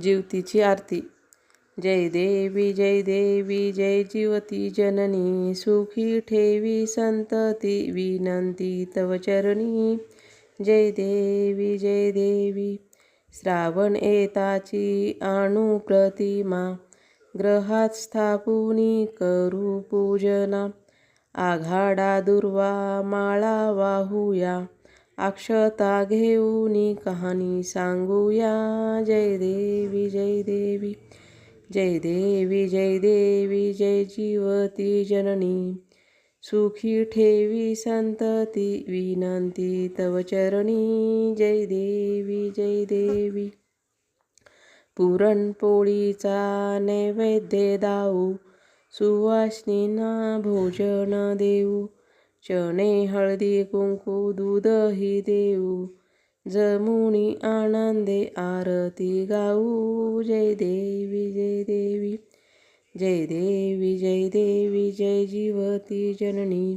जीवतीची आरती. जय देवी जय जीवती जननी, सुखी ठेवी संतती विनंती तव चरणी. जय देवी श्रावण येताची आणू प्रतिमा, ग्रहात स्थापुनी करू पूजना. आघाडा दुर्वा माळा वाहूया, अक्षता घेऊनी कहाणी सांगूया. जय देवी जय जीवती जननी, सुखी ठेवी संतती विनंती तव चरणी. जय देवी पुरणपोळीचा नैवेद्य दाऊ, सुवासिनींना भोजन देऊ. चणे हळदी कुंकू दूधही देऊ, जमुनी आनंदे आरती गाऊ. जय देवी जय जीवती जननी,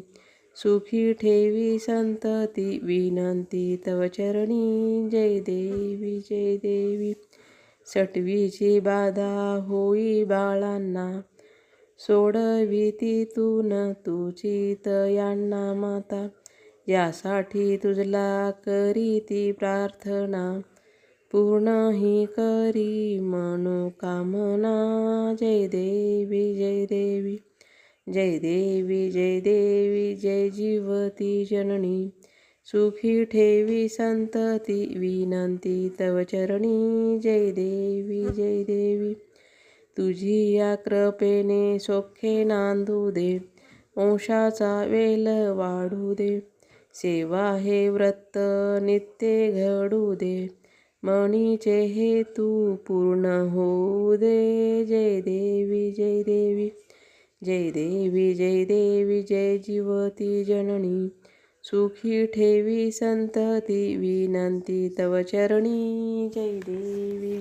सुखी ठेवी संतती विनंती तव चरणी. जय देवी सटवीची बाधा होई बाळांना, सोडवितीतून तुझी तयांना माता. यासाठी तुझला करीती प्रार्थना, पूर्ण ही करी मनोकामना. जय देवी जय जीवती जननी, सुखी ठेवी संतती विनंती तव चरणी. जय देवी तुझी या कृपेने सौख्ये नांदू दे, वंशाचा वेल वाढू दे. सेवा हे व्रत नित्य घडू दे, मनीचे हेतू पूर्ण होऊ दे. जय देवी जय जीवती जननी, सुखी ठेवी संतती विनंती तव चरणी. जय देवी